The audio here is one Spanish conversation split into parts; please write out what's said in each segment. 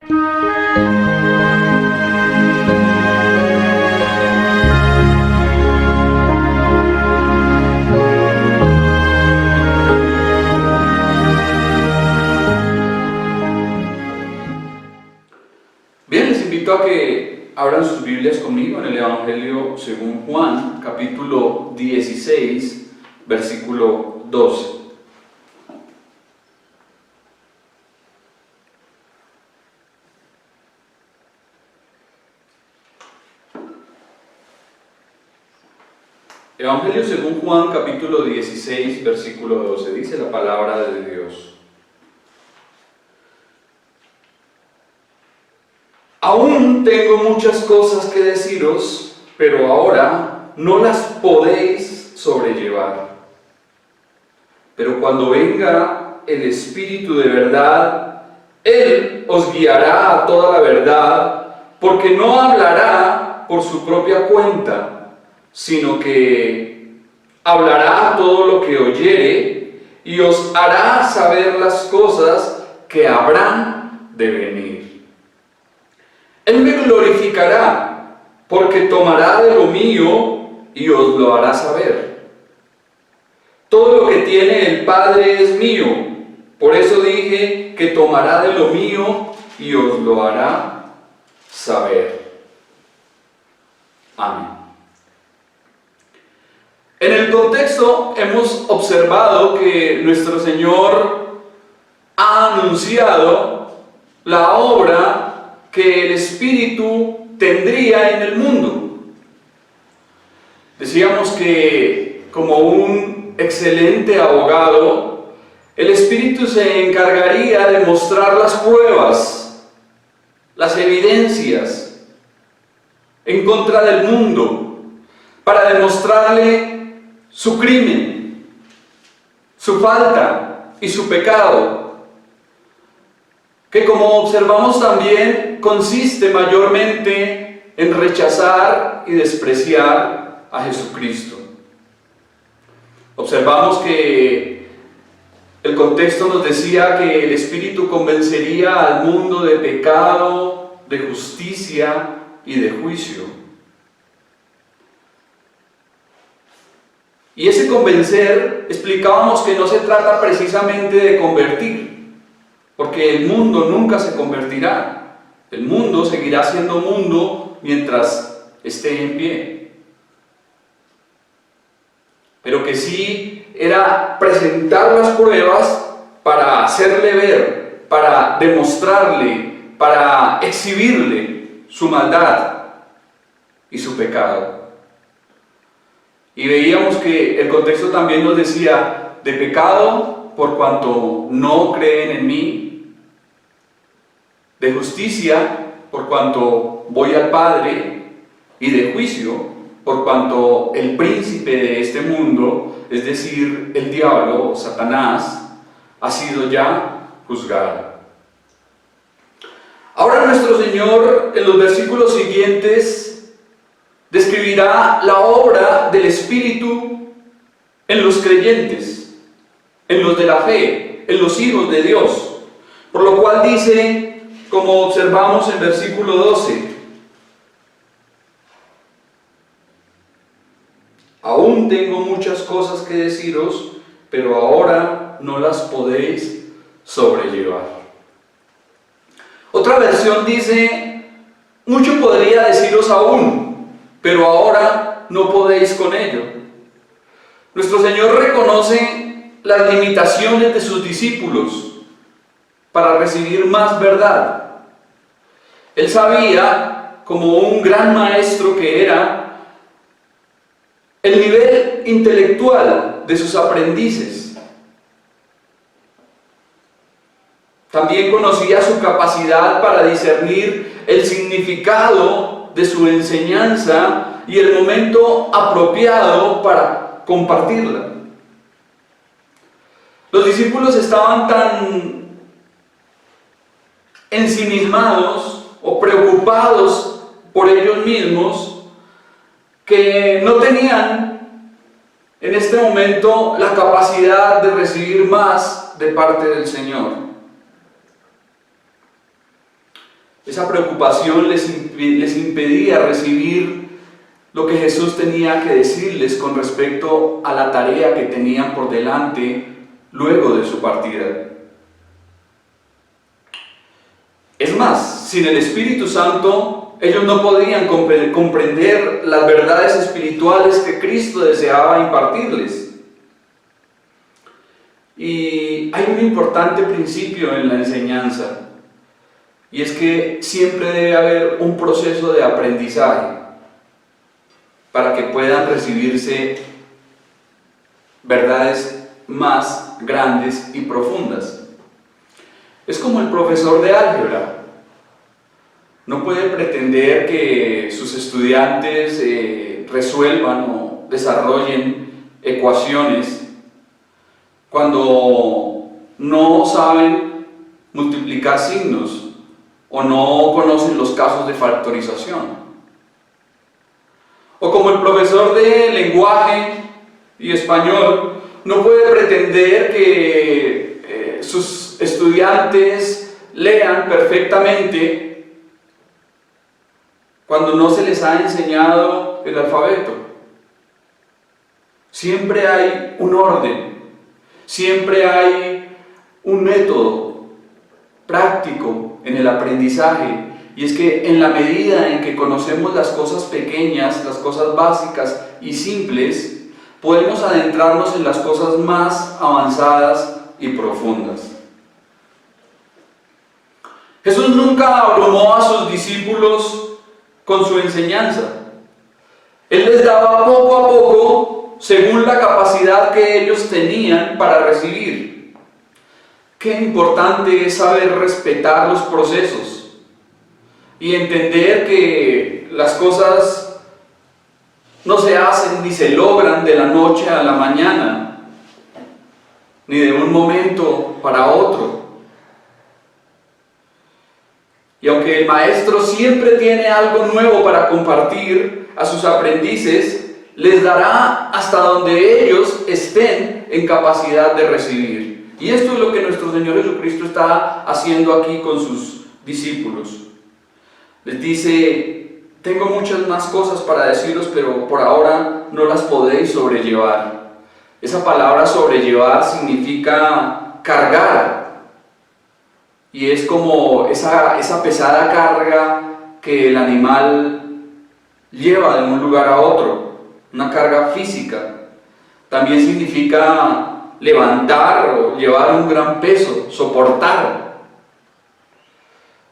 Bien, les invito a que abran sus Biblias conmigo en el Evangelio según Juan, capítulo 16, versículo 12. Evangelio según Juan, capítulo 16, versículo 12. Dice la palabra de Dios. Aún tengo muchas cosas que deciros, pero ahora no las podéis sobrellevar. Pero cuando venga el Espíritu de verdad, Él os guiará a toda la verdad, porque no hablará por su propia cuenta, sino que hablará todo lo que oyere y os hará saber las cosas que habrán de venir. Él me glorificará, porque tomará de lo mío y os lo hará saber. Todo lo que tiene el Padre es mío, por eso dije que tomará de lo mío y os lo hará saber. Amén. En el contexto hemos observado que nuestro Señor ha anunciado la obra que el Espíritu tendría en el mundo. Decíamos que como un excelente abogado, el Espíritu se encargaría de mostrar las pruebas, las evidencias en contra del mundo, para demostrarle su crimen, su falta y su pecado, que como observamos también consiste mayormente en rechazar y despreciar a Jesucristo. Observamos que el contexto nos decía que el Espíritu convencería al mundo de pecado, de justicia y de juicio. Y ese convencer, explicábamos que no se trata precisamente de convertir, porque el mundo nunca se convertirá. El mundo seguirá siendo mundo mientras esté en pie. Pero que sí era presentar las pruebas para hacerle ver, para demostrarle, para exhibirle su maldad y su pecado. Y veíamos que el contexto también nos decía de pecado por cuanto no creen en mí, de justicia por cuanto voy al Padre, y de juicio por cuanto el príncipe de este mundo, es decir, el diablo, Satanás, ha sido ya juzgado. Ahora nuestro Señor en los versículos siguientes describirá la obra del Espíritu en los creyentes, en los de la fe, en los hijos de Dios, por lo cual dice, como observamos en versículo 12, aún tengo muchas cosas que deciros, pero ahora no las podéis sobrellevar. Otra versión dice, mucho podría deciros aún, pero ahora no podéis con ello. Nuestro Señor reconoce las limitaciones de sus discípulos para recibir más verdad. Él sabía, como un gran maestro que era, el nivel intelectual de sus aprendices. También conocía su capacidad para discernir el significado de su enseñanza y el momento apropiado para compartirla. Los discípulos estaban tan ensimismados o preocupados por ellos mismos que no tenían en este momento la capacidad de recibir más de parte del Señor. Esa preocupación les impedía recibir lo que Jesús tenía que decirles con respecto a la tarea que tenían por delante luego de su partida. Es más, sin el Espíritu Santo, ellos no podían comprender las verdades espirituales que Cristo deseaba impartirles. Y hay un importante principio en la enseñanza, y es que siempre debe haber un proceso de aprendizaje para que puedan recibirse verdades más grandes y profundas. Es como el profesor de álgebra. No puede pretender que sus estudiantes resuelvan o desarrollen ecuaciones cuando no saben multiplicar signos o no conocen los casos de factorización. O como el profesor de lenguaje y español no puede pretender que sus estudiantes lean perfectamente cuando no se les ha enseñado el alfabeto. Siempre hay un orden, siempre hay un método práctico en el aprendizaje, y es que en la medida en que conocemos las cosas pequeñas, las cosas básicas y simples, podemos adentrarnos en las cosas más avanzadas y profundas. Jesús nunca abrumó a sus discípulos con su enseñanza. Él les daba poco a poco según la capacidad que ellos tenían para recibir. Qué importante es saber respetar los procesos y entender que las cosas no se hacen ni se logran de la noche a la mañana, ni de un momento para otro. Y aunque el maestro siempre tiene algo nuevo para compartir a sus aprendices, les dará hasta donde ellos estén en capacidad de recibir. Y esto es lo que nuestro Señor Jesucristo está haciendo aquí con sus discípulos. Les dice: tengo muchas más cosas para deciros, pero por ahora no las podéis sobrellevar. Esa palabra sobrellevar significa cargar. Y es como esa pesada carga que el animal lleva de un lugar a otro, una carga física. También significa levantar o llevar un gran peso, soportar.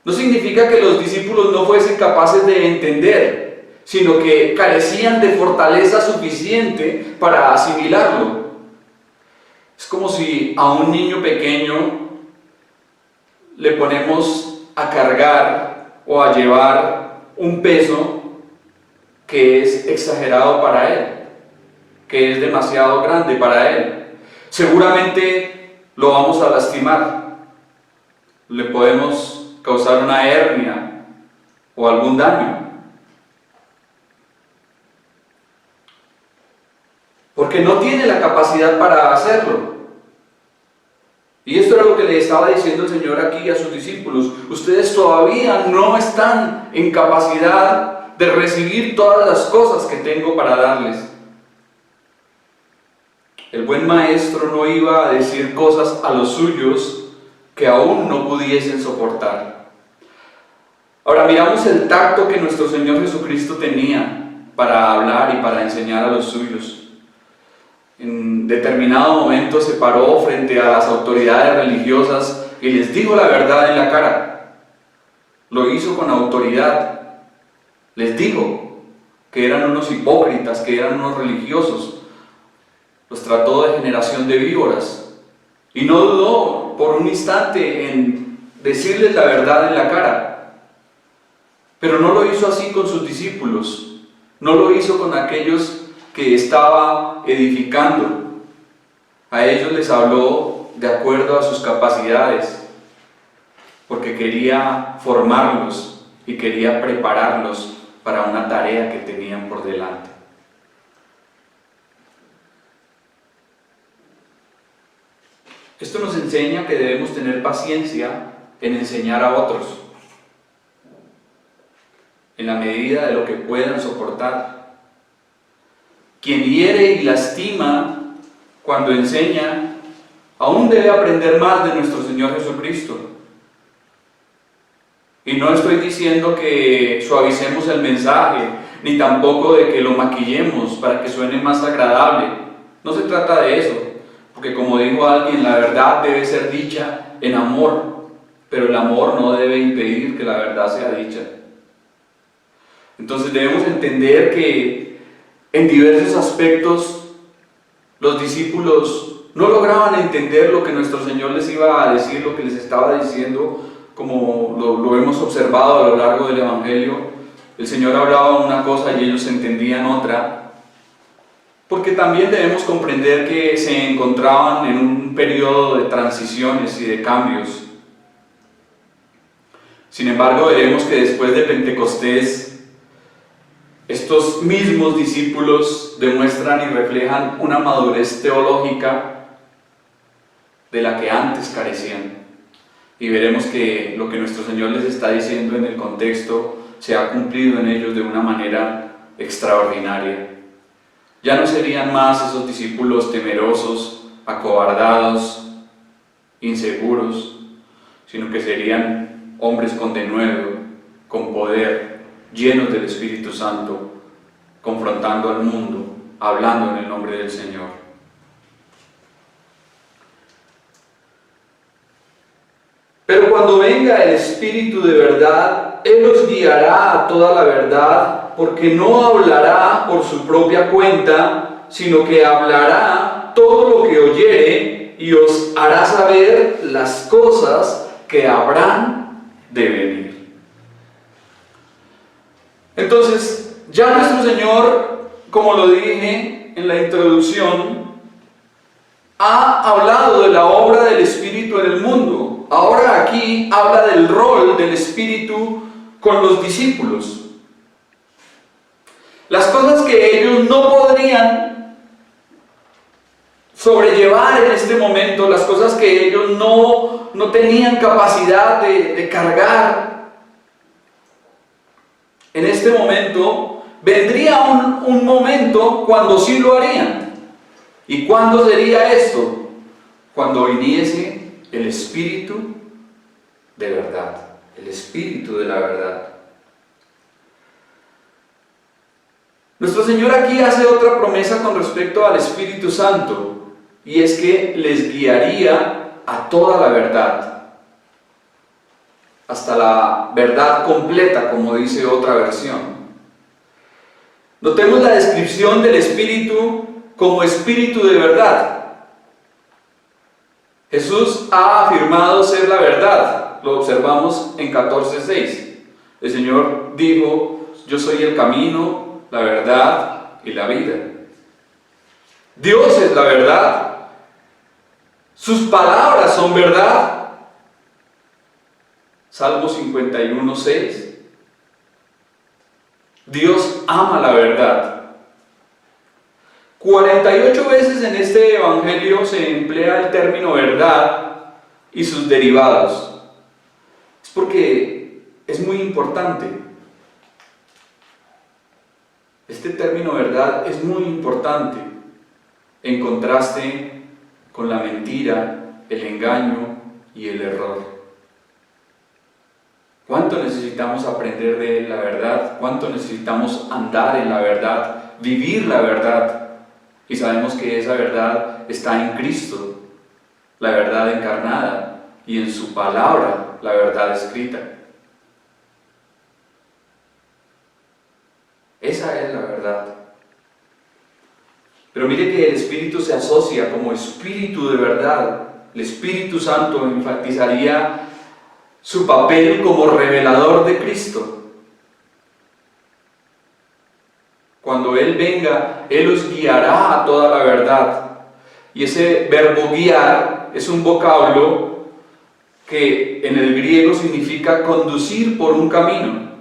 No significa que los discípulos no fuesen capaces de entender, sino que carecían de fortaleza suficiente para asimilarlo. Es como si a un niño pequeño le ponemos a cargar o a llevar un peso que es exagerado para él, que es demasiado grande para él. Seguramente lo vamos a lastimar, le podemos causar una hernia o algún daño, porque no tiene la capacidad para hacerlo. Y esto era lo que le estaba diciendo el Señor aquí a sus discípulos: ustedes todavía no están en capacidad de recibir todas las cosas que tengo para darles. El buen maestro no iba a decir cosas a los suyos que aún no pudiesen soportar. Ahora miramos el tacto que nuestro Señor Jesucristo tenía para hablar y para enseñar a los suyos. En determinado momento se paró frente a las autoridades religiosas y les dijo la verdad en la cara. Lo hizo con autoridad. Les dijo que eran unos hipócritas, que eran unos religiosos. Los trató de generación de víboras. Y no dudó por un instante en decirles la verdad en la cara. Pero no lo hizo así con sus discípulos. No lo hizo con aquellos que estaba edificando. A ellos les habló de acuerdo a sus capacidades, porque quería formarlos y quería prepararlos para una tarea que tenían por delante. Esto nos enseña que debemos tener paciencia en enseñar a otros. en la medida de lo que puedan soportar. Quien hiere y lastima cuando enseña, aún debe aprender más de nuestro Señor Jesucristo. Y no estoy diciendo que suavicemos el mensaje, ni tampoco de que lo maquillemos para que suene más agradable. No se trata de eso, porque como dijo alguien, la verdad debe ser dicha en amor, pero el amor no debe impedir que la verdad sea dicha. Entonces debemos entender que en diversos aspectos los discípulos no lograban entender lo que nuestro Señor les iba a decir, lo que les estaba diciendo, como lo hemos observado a lo largo del Evangelio. El Señor hablaba una cosa y ellos entendían otra, porque también debemos comprender que se encontraban en un periodo de transiciones y de cambios. Sin embargo, veremos que después de Pentecostés, estos mismos discípulos demuestran y reflejan una madurez teológica de la que antes carecían. Y veremos que lo que nuestro Señor les está diciendo en el contexto se ha cumplido en ellos de una manera extraordinaria. Ya no serían más esos discípulos temerosos, acobardados, inseguros, sino que serían hombres con denuedo, con poder, llenos del Espíritu Santo, confrontando al mundo, hablando en el nombre del Señor. Pero cuando venga el Espíritu de verdad, Él os guiará a toda la verdad, porque no hablará por su propia cuenta, sino que hablará todo lo que oyere y os hará saber las cosas que habrán de venir. Entonces, ya nuestro Señor, como lo dije en la introducción, ha hablado de la obra del Espíritu en el mundo. Ahora aquí habla del rol del Espíritu con los discípulos. Las cosas que ellos no podrían sobrellevar en este momento, las cosas que ellos no tenían capacidad de cargar, en este momento vendría un momento cuando sí lo harían. ¿Y cuándo sería esto? Cuando viniese el Espíritu de verdad, el Espíritu de la verdad. Nuestro Señor aquí hace otra promesa con respecto al Espíritu Santo, y es que les guiaría a toda la verdad, hasta la verdad completa, como dice otra versión. Notemos la descripción del Espíritu como Espíritu de verdad. Jesús ha afirmado ser la verdad, lo observamos en 14:6. El Señor dijo: yo soy el camino, la verdad y la vida. Dios es la verdad, sus palabras son verdad. Salmo 51:6. Dios ama la verdad. 48 veces en este Evangelio se emplea el término verdad y sus derivados. Es porque es muy importante. Este término verdad es muy importante en contraste con la mentira, el engaño y el error. ¿Cuánto necesitamos aprender de la verdad? ¿Cuánto necesitamos andar en la verdad, vivir la verdad? Y sabemos que esa verdad está en Cristo, la verdad encarnada, y en su palabra, la verdad escrita. Esa es la verdad. Pero mire que el Espíritu se asocia como Espíritu de verdad. El Espíritu Santo enfatizaría su papel como revelador de Cristo. Cuando Él venga, Él os guiará a toda la verdad. Y ese verbo guiar es un vocablo que en el griego significa conducir por un camino.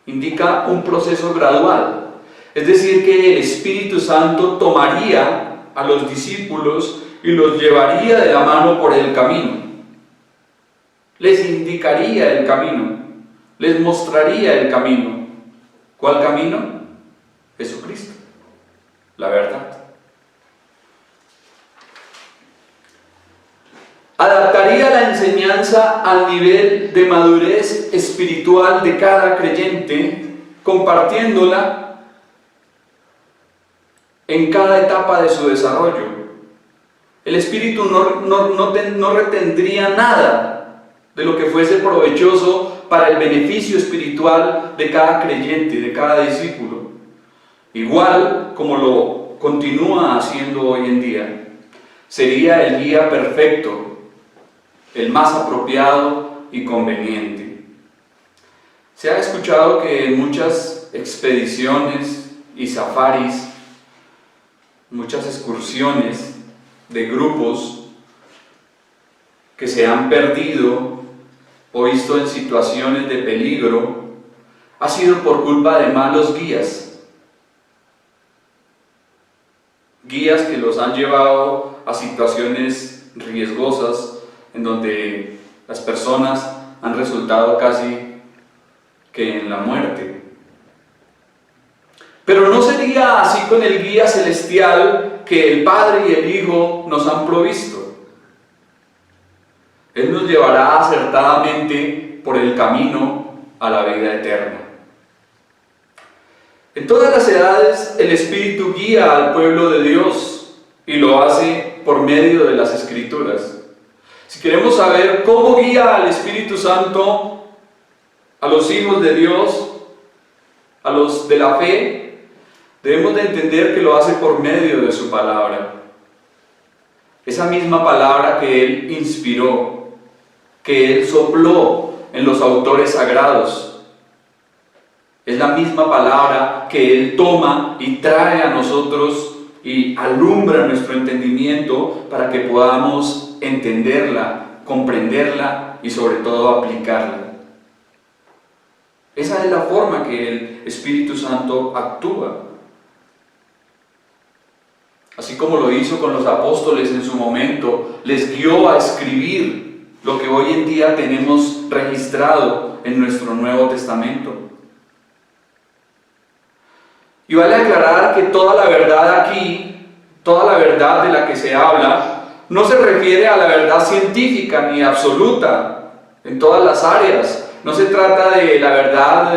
Indica un proceso gradual. Es decir, que el Espíritu Santo tomaría a los discípulos y los llevaría de la mano por el camino. Les indicaría el camino. les mostraría el camino. ¿Cuál camino? Jesucristo, la verdad. Adaptaría la enseñanza al nivel de madurez espiritual de cada creyente, compartiéndola en cada etapa de su desarrollo. El Espíritu no retendría nada de lo que fuese provechoso para el beneficio espiritual de cada creyente, de cada discípulo, igual como lo continúa haciendo hoy en día. Sería el guía perfecto, el más apropiado y conveniente. Se ha escuchado que en muchas expediciones y safaris, muchas excursiones de grupos que se han perdido o visto en situaciones de peligro, ha sido por culpa de malos guías. Guías que los han llevado a situaciones riesgosas en donde las personas han resultado casi que en la muerte. Pero no sería así con el guía celestial que el Padre y el Hijo nos han provisto. Él nos llevará acertadamente por el camino a la vida eterna. En todas las edades el Espíritu guía al pueblo de Dios y lo hace por medio de las Escrituras. Si queremos saber cómo guía al Espíritu Santo a los hijos de Dios, a los de la fe, debemos de entender que lo hace por medio de su palabra. Esa misma palabra que Él inspiró, que Él sopló en los autores sagrados, es la misma palabra que Él toma y trae a nosotros y alumbra nuestro entendimiento para que podamos entenderla, comprenderla y sobre todo aplicarla. Esa es la forma que el Espíritu Santo actúa. Así como lo hizo con los apóstoles en su momento, les guió a escribir lo que hoy en día tenemos registrado en nuestro Nuevo Testamento. Y vale aclarar que toda la verdad aquí, toda la verdad de la que se habla, no se refiere a la verdad científica ni absoluta en todas las áreas. No se trata de la verdad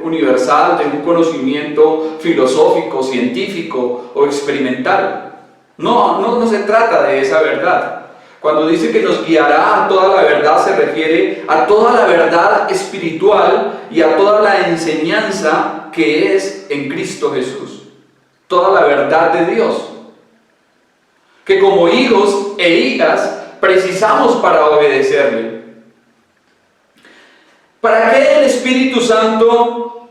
universal, de un conocimiento filosófico, científico o experimental. No se trata de esa verdad. Cuando dice que nos guiará a toda la verdad, se refiere a toda la verdad espiritual y a toda la enseñanza que es en Cristo Jesús. Toda la verdad de Dios, que como hijos e hijas precisamos para obedecerle. ¿Para qué el Espíritu Santo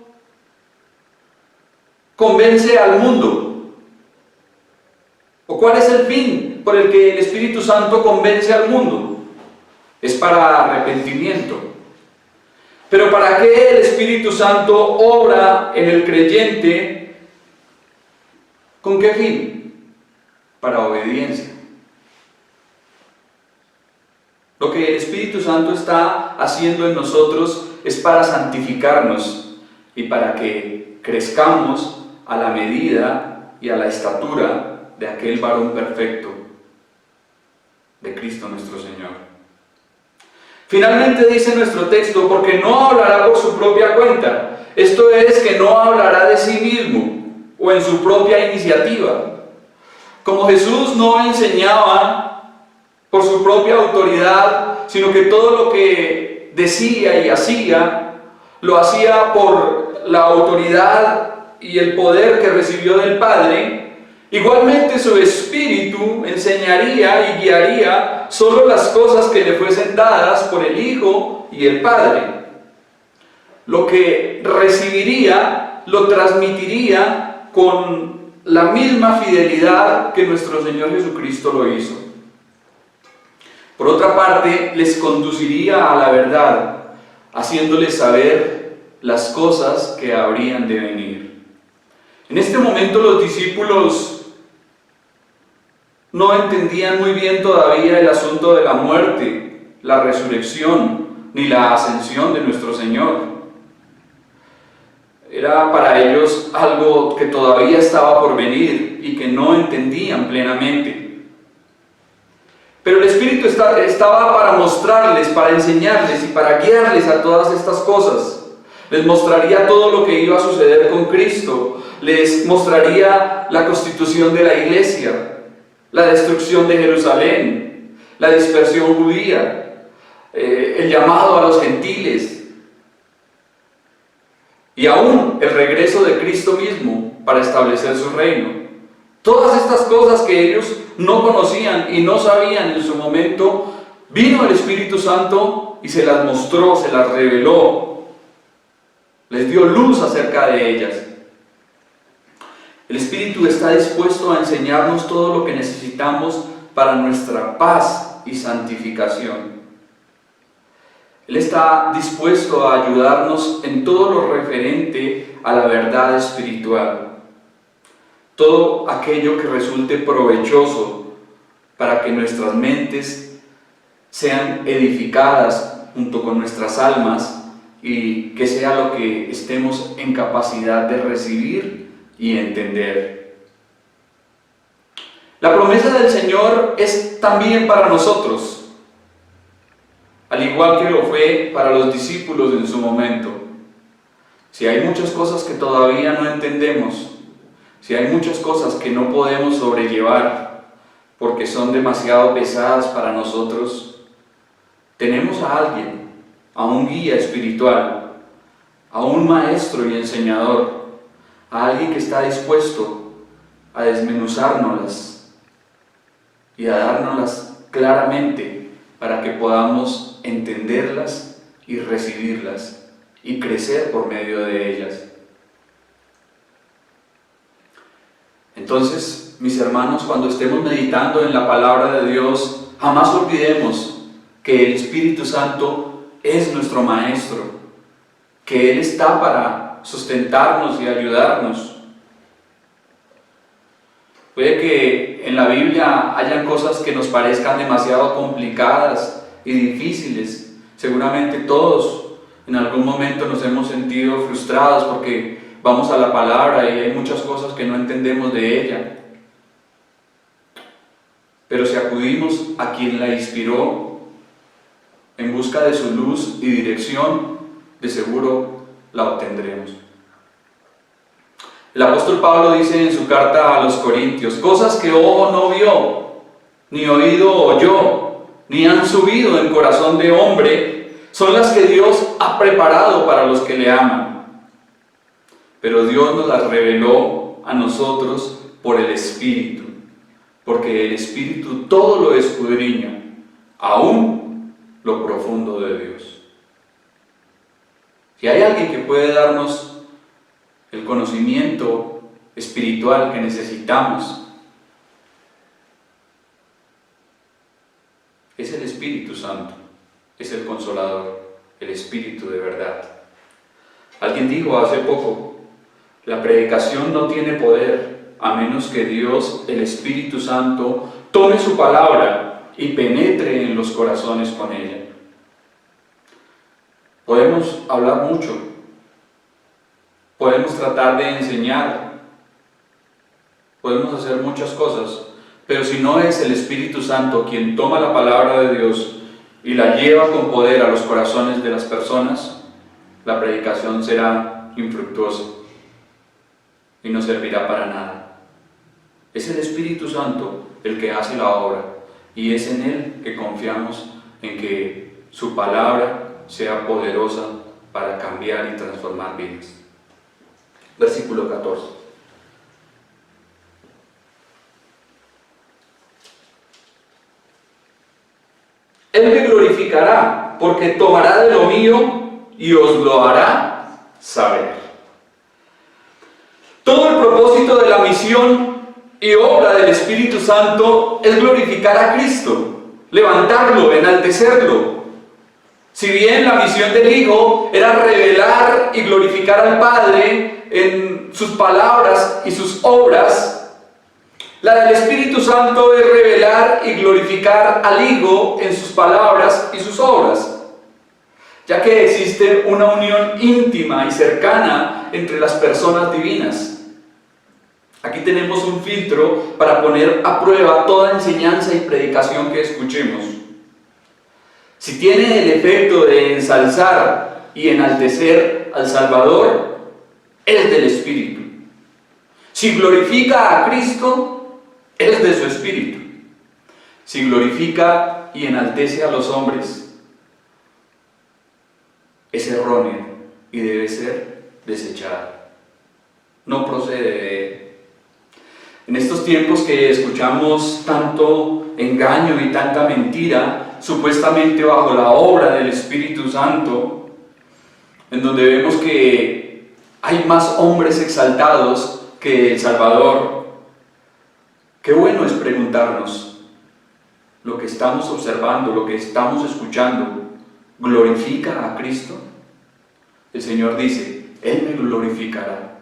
convence al mundo? ¿O cuál es el fin por el que el Espíritu Santo convence al mundo? Es para arrepentimiento. Pero ¿para qué el Espíritu Santo obra en el creyente? ¿Con qué fin? Para obediencia. Lo que el Espíritu Santo está haciendo en nosotros es para santificarnos y para que crezcamos a la medida y a la estatura de aquel varón perfecto, de Cristo nuestro Señor. Finalmente dice nuestro texto, porque no hablará por su propia cuenta. Esto es, que no hablará de sí mismo o en su propia iniciativa. Como Jesús no enseñaba por su propia autoridad, sino que todo lo que decía y hacía, lo hacía por la autoridad y el poder que recibió del Padre. Igualmente su Espíritu enseñaría y guiaría solo las cosas que le fuesen dadas por el Hijo y el Padre. Lo que recibiría, lo transmitiría con la misma fidelidad que nuestro Señor Jesucristo lo hizo. Por otra parte, les conduciría a la verdad, haciéndoles saber las cosas que habrían de venir. En este momento los discípulos no entendían muy bien todavía el asunto de la muerte, la resurrección, ni la ascensión de nuestro Señor. era para ellos algo que todavía estaba por venir y que no entendían plenamente. Pero el Espíritu estaba para mostrarles, para enseñarles y para guiarles a todas estas cosas. Les mostraría todo lo que iba a suceder con Cristo. Les mostraría la constitución de la iglesia, la destrucción de Jerusalén, la dispersión judía, el llamado a los gentiles y aún el regreso de Cristo mismo para establecer su reino. Todas estas cosas que ellos no conocían y no sabían en su momento, vino el Espíritu Santo y se las mostró, se las reveló, les dio luz acerca de ellas. El Espíritu está dispuesto a enseñarnos todo lo que necesitamos para nuestra paz y santificación. Él está dispuesto a ayudarnos en todo lo referente a la verdad espiritual. Todo aquello que resulte provechoso para que nuestras mentes sean edificadas junto con nuestras almas y que sea lo que estemos en capacidad de recibir y entender. La promesa del Señor es también para nosotros, al igual que lo fue para los discípulos en su momento. Si hay muchas cosas que todavía no entendemos, si hay muchas cosas que no podemos sobrellevar porque son demasiado pesadas para nosotros, tenemos a alguien, a un guía espiritual, a un maestro y enseñador, a alguien que está dispuesto a desmenuzárnoslas y a dárnoslas claramente para que podamos entenderlas y recibirlas y crecer por medio de ellas. Entonces, mis hermanos, cuando estemos meditando en la palabra de Dios, jamás olvidemos que el Espíritu Santo es nuestro Maestro, que Él está para sustentarnos y ayudarnos. Puede que en la Biblia hayan cosas que nos parezcan demasiado complicadas y difíciles. Seguramente todos en algún momento nos hemos sentido frustrados porque vamos a la palabra y hay muchas cosas que no entendemos de ella. Pero si acudimos a quien la inspiró en busca de su luz y dirección, de seguro la obtendremos. El apóstol Pablo dice en su carta a los Corintios: cosas que ojo no vio, ni oído oyó, ni han subido en corazón de hombre, son las que Dios ha preparado para los que le aman. Pero Dios nos las reveló a nosotros por el Espíritu, porque el Espíritu todo lo escudriña, aún lo profundo de Dios. Si hay alguien que puede darnos el conocimiento espiritual que necesitamos, es el Espíritu Santo, es el Consolador, el Espíritu de verdad. Alguien dijo hace poco: la predicación no tiene poder a menos que Dios, el Espíritu Santo, tome su palabra y penetre en los corazones con ella. Podemos hablar mucho, podemos tratar de enseñar, podemos hacer muchas cosas, pero si no es el Espíritu Santo quien toma la palabra de Dios y la lleva con poder a los corazones de las personas, la predicación será infructuosa y no servirá para nada. Es el Espíritu Santo el que hace la obra y es en Él que confiamos en que su palabra sea poderosa para cambiar y transformar vidas. Versículo 14. Él me glorificará porque tomará de lo mío y os lo hará saber. Todo el propósito de la misión y obra del Espíritu Santo es glorificar a Cristo, levantarlo, enaltecerlo. Si bien la misión del Hijo era revelar y glorificar al Padre en sus palabras y sus obras, la del Espíritu Santo es revelar y glorificar al Hijo en sus palabras y sus obras, ya que existe una unión íntima y cercana divina entre las personas divinas. Aquí tenemos un filtro para poner a prueba toda enseñanza y predicación que escuchemos. Si tiene el efecto de ensalzar y enaltecer al Salvador, es del Espíritu. Si glorifica a Cristo, es de su Espíritu. Si glorifica y enaltece a los hombres, es erróneo y debe ser desechada. No procede de él. En estos tiempos que escuchamos tanto engaño y tanta mentira, supuestamente bajo la obra del Espíritu Santo, en donde vemos que hay más hombres exaltados que el Salvador, qué bueno es preguntarnos, lo que estamos observando, lo que estamos escuchando, ¿glorifica a Cristo? El Señor dice, Él me glorificará.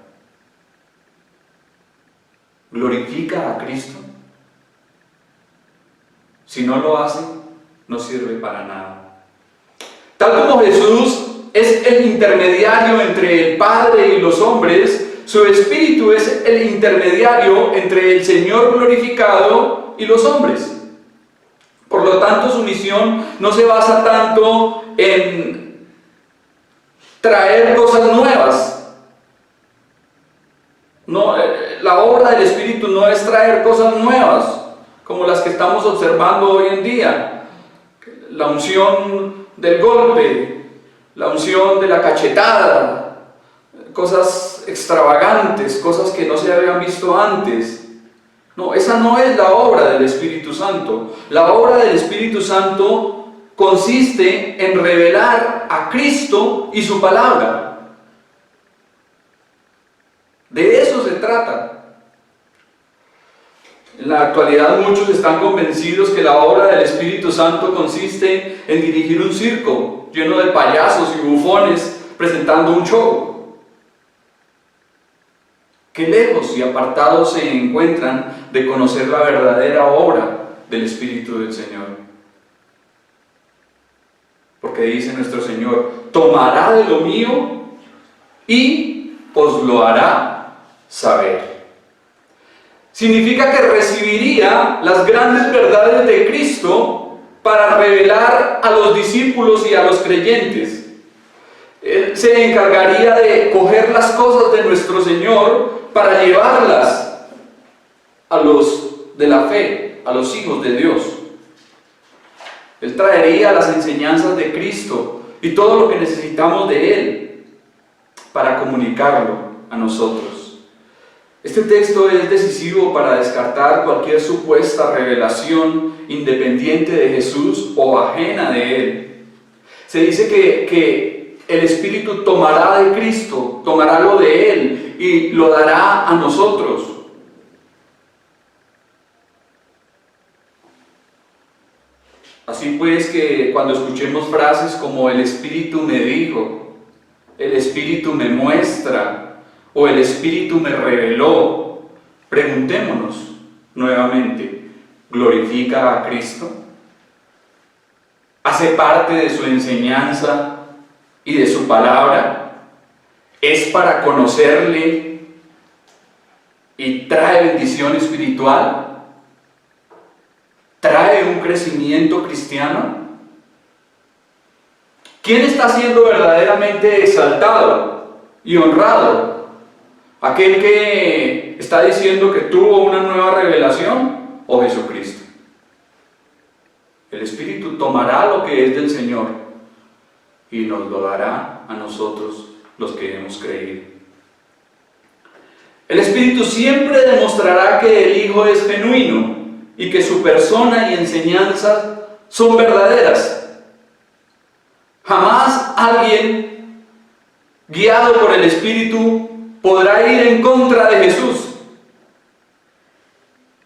¿Glorifica a Cristo? Si no lo hace, no sirve para nada. Tal como Jesús es el intermediario entre el Padre y los hombres, su Espíritu es el intermediario entre el Señor glorificado y los hombres. Por lo tanto, su misión no se basa tanto en traer cosas nuevas. No, la obra del Espíritu no es traer cosas nuevas, como las que estamos observando hoy en día. La unción del golpe, la unción de la cachetada, cosas extravagantes, cosas que no se habían visto antes. No, esa no es la obra del Espíritu Santo. La obra del Espíritu Santo consiste en revelar a Cristo y su palabra. De eso se trata. En la actualidad muchos están convencidos que la obra del Espíritu Santo consiste en dirigir un circo lleno de payasos y bufones presentando un show. Qué lejos y apartados se encuentran de conocer la verdadera obra del Espíritu del Señor. Porque dice nuestro Señor, tomará de lo mío y os lo hará saber. Significa que recibiría las grandes verdades de Cristo para revelar a los discípulos y a los creyentes. Él se encargaría de coger las cosas de nuestro Señor para llevarlas a los de la fe, a los hijos de Dios. Él traería las enseñanzas de Cristo y todo lo que necesitamos de Él para comunicarlo a nosotros. Este texto es decisivo para descartar cualquier supuesta revelación independiente de Jesús o ajena de Él. Se dice que el Espíritu tomará de Cristo, tomará lo de Él y lo dará a nosotros. Así pues que cuando escuchemos frases como el Espíritu me dijo, el Espíritu me muestra o el Espíritu me reveló, preguntémonos nuevamente, ¿glorifica a Cristo? ¿Hace parte de su enseñanza y de su palabra? ¿Es para conocerle y trae bendición espiritual? ¿Trae un crecimiento cristiano? ¿Quién está siendo verdaderamente exaltado y honrado? ¿Aquel que está diciendo que tuvo una nueva revelación o Jesucristo? El Espíritu tomará lo que es del Señor y nos lo dará a nosotros los que hemos creído. El Espíritu siempre demostrará que el Hijo es genuino y que su persona y enseñanzas son verdaderas. Jamás alguien guiado por el Espíritu podrá ir en contra de Jesús.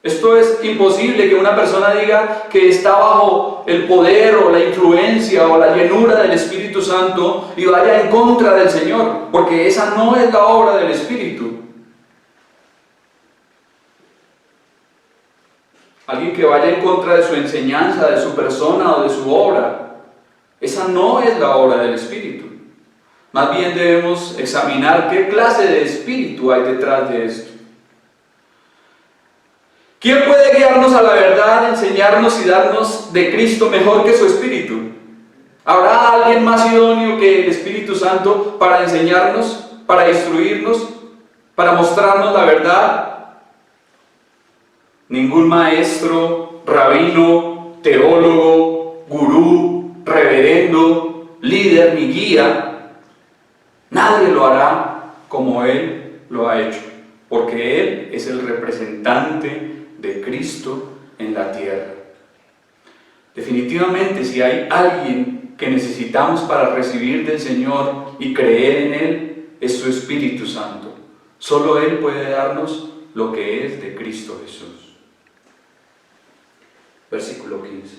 Esto es imposible, que una persona diga que está bajo el poder o la influencia o la llenura del Espíritu Santo y vaya en contra del Señor, porque esa no es la obra del Espíritu. Alguien que vaya en contra de su enseñanza, de su persona o de su obra, esa no es la obra del Espíritu. Más bien debemos examinar qué clase de espíritu hay detrás de esto. ¿Quién puede guiarnos a la verdad, enseñarnos y darnos de Cristo mejor que su Espíritu? ¿Habrá alguien más idóneo que el Espíritu Santo para enseñarnos, para instruirnos, para mostrarnos la verdad? Ningún maestro, rabino, teólogo, gurú, reverendo, líder ni guía, nadie lo hará como Él lo ha hecho, porque Él es el representante de Cristo en la tierra. Definitivamente, si hay alguien que necesitamos para recibir del Señor y creer en Él, es su Espíritu Santo. Solo Él puede darnos lo que es de Cristo Jesús. Versículo 15.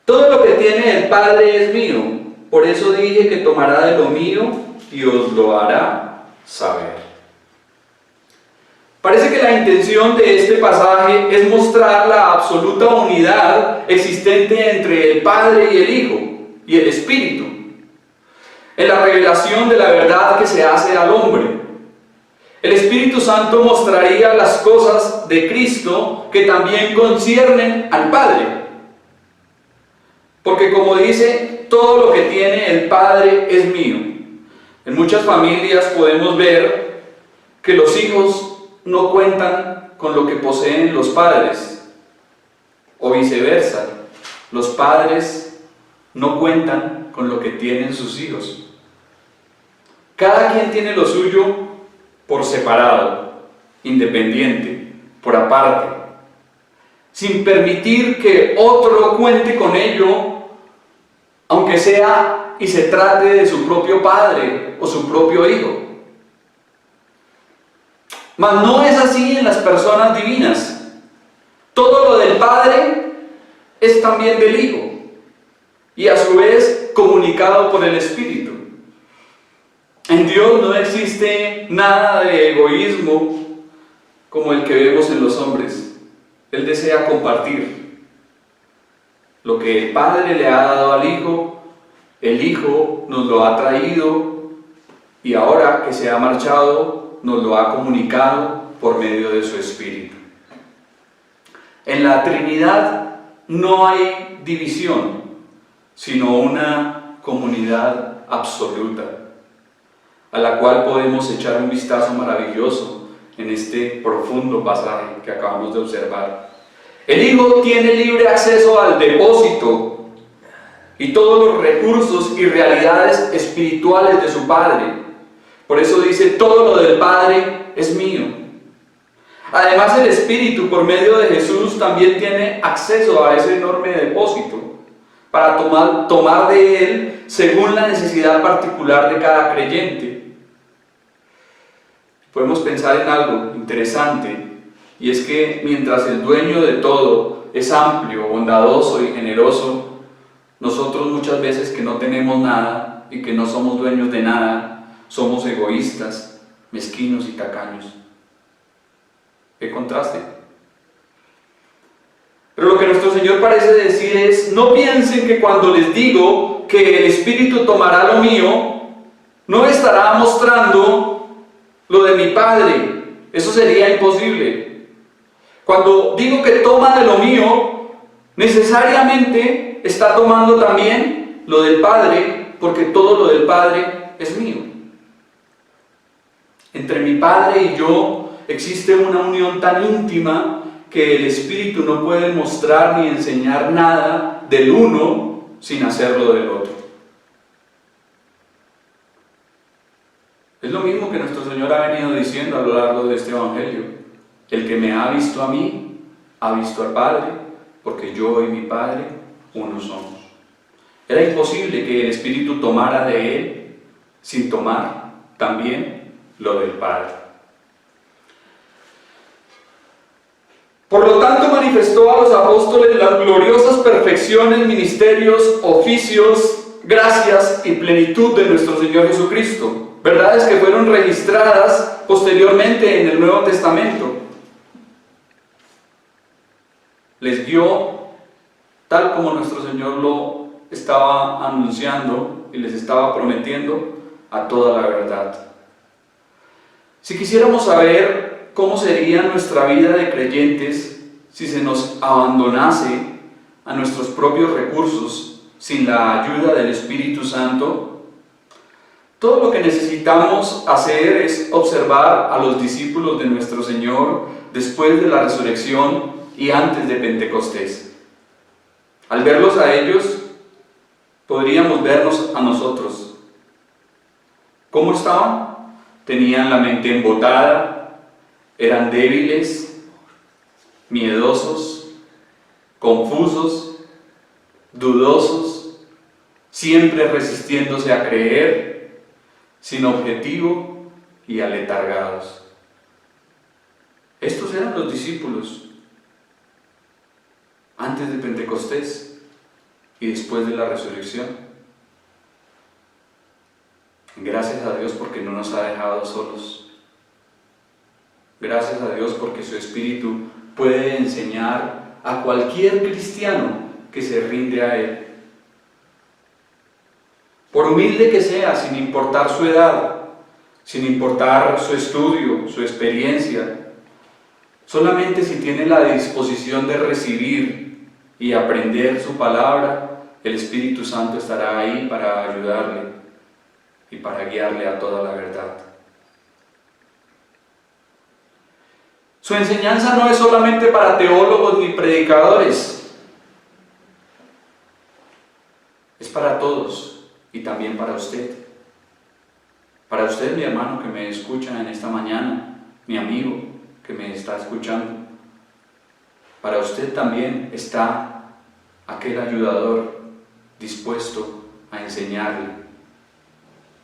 Todo lo que tiene el Padre es mío, por eso dije que tomará de lo mío y os lo hará saber. Parece que la intención de este pasaje es mostrar la absoluta unidad existente entre el Padre y el Hijo y el Espíritu, en la revelación de la verdad que se hace al hombre. El Espíritu Santo mostraría las cosas de Cristo que también conciernen al Padre. Porque como dice, todo lo que tiene el Padre es mío. En muchas familias podemos ver que los hijos no cuentan con lo que poseen los padres, o viceversa, los padres no cuentan con lo que tienen sus hijos. Cada quien tiene lo suyo por separado, independiente, por aparte, sin permitir que otro cuente con ello, aunque sea y se trate de su propio padre o su propio hijo. Mas no es así en las personas divinas. Todo lo del Padre es también del Hijo, y a su vez comunicado por el Espíritu. En Dios no existe nada de egoísmo como el que vemos en los hombres. Él desea compartir. Lo que el Padre le ha dado al Hijo, el Hijo nos lo ha traído, y ahora que se ha marchado, nos lo ha comunicado por medio de su Espíritu. En la Trinidad no hay división, sino una comunidad absoluta, a la cual podemos echar un vistazo maravilloso en este profundo pasaje que acabamos de observar. El Hijo tiene libre acceso al depósito y todos los recursos y realidades espirituales de su Padre. Por eso dice, todo lo del Padre es mío. Además, el Espíritu, por medio de Jesús, también tiene acceso a ese enorme depósito para tomar de él según la necesidad particular de cada creyente. Podemos pensar en algo interesante, y es que mientras el dueño de todo es amplio, bondadoso y generoso, nosotros muchas veces que no tenemos nada y que no somos dueños de nada, somos egoístas, mezquinos y tacaños. ¡Qué contraste! Pero lo que nuestro Señor parece decir es, no piensen que cuando les digo que el Espíritu tomará lo mío, no estará mostrando lo de mi Padre. Eso sería imposible. Cuando digo que toma de lo mío, necesariamente está tomando también lo del Padre, porque todo lo del Padre es mío. Entre mi Padre y yo existe una unión tan íntima que el Espíritu no puede mostrar ni enseñar nada del uno sin hacerlo del otro. Es lo mismo que nuestro Señor ha venido diciendo a lo largo de este Evangelio. El que me ha visto a mí, ha visto al Padre, porque yo y mi Padre uno somos. Era imposible que el Espíritu tomara de Él sin tomar también lo del Padre. Por lo tanto, manifestó a los apóstoles las gloriosas perfecciones, ministerios, oficios, gracias y plenitud de nuestro Señor Jesucristo, verdades que fueron registradas posteriormente en el Nuevo Testamento. Les dio, tal como nuestro Señor lo estaba anunciando y les estaba prometiendo a toda la verdad. Si quisiéramos saber cómo sería nuestra vida de creyentes si se nos abandonase a nuestros propios recursos sin la ayuda del Espíritu Santo, todo lo que necesitamos hacer es observar a los discípulos de nuestro Señor después de la resurrección y antes de Pentecostés. Al verlos a ellos, podríamos vernos a nosotros. ¿Cómo estaban? Tenían la mente embotada, eran débiles, miedosos, confusos, dudosos, siempre resistiéndose a creer, sin objetivo y aletargados. Estos eran los discípulos antes de Pentecostés y después de la resurrección. Gracias a Dios porque no nos ha dejado solos. Gracias a Dios porque su Espíritu puede enseñar a cualquier cristiano que se rinde a Él. Por humilde que sea, sin importar su edad, sin importar su estudio, su experiencia, solamente si tiene la disposición de recibir y aprender su palabra, el Espíritu Santo estará ahí para ayudarle y para guiarle a toda la verdad. Su enseñanza no es solamente para teólogos ni predicadores, es para todos y también para usted. Para usted, mi hermano que me escucha en esta mañana, mi amigo que me está escuchando, para usted también está aquel ayudador dispuesto a enseñarle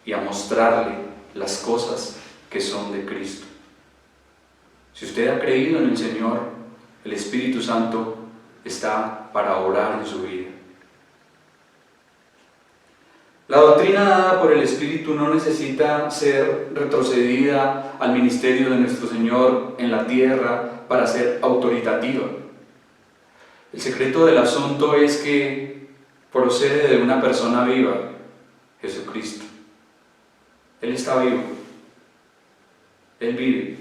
y a mostrarle las cosas que son de Cristo. Si usted ha creído en el Señor, el Espíritu Santo está para obrar en su vida. La doctrina dada por el Espíritu no necesita ser retrocedida al ministerio de nuestro Señor en la tierra para ser autoritativa. El secreto del asunto es que procede de una persona viva, Jesucristo. Él está vivo. Él vive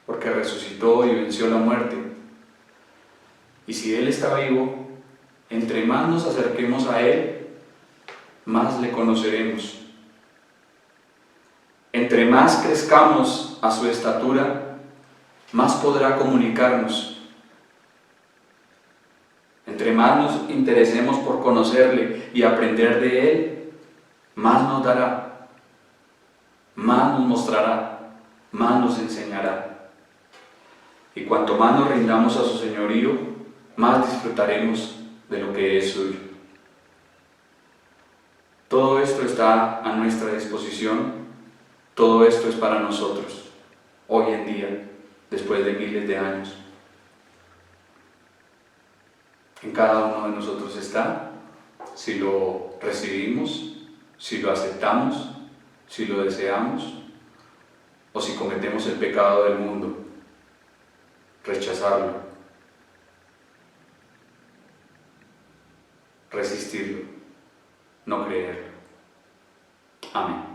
porque resucitó y venció la muerte. Y si Él está vivo, entre más nos acerquemos a Él, más le conoceremos. Entre más crezcamos a su estatura, más podrá comunicarnos. Entre más nos interesemos por conocerle y aprender de Él, más nos dará, más nos mostrará, más nos enseñará. Y cuanto más nos rindamos a su señorío, más disfrutaremos de lo que es suyo. Todo esto está a nuestra disposición, todo esto es para nosotros, hoy en día, después de miles de años. En cada uno de nosotros está, si lo recibimos, si lo aceptamos, si lo deseamos, o si cometemos el pecado del mundo, rechazarlo, resistirlo, no creerlo. Amén.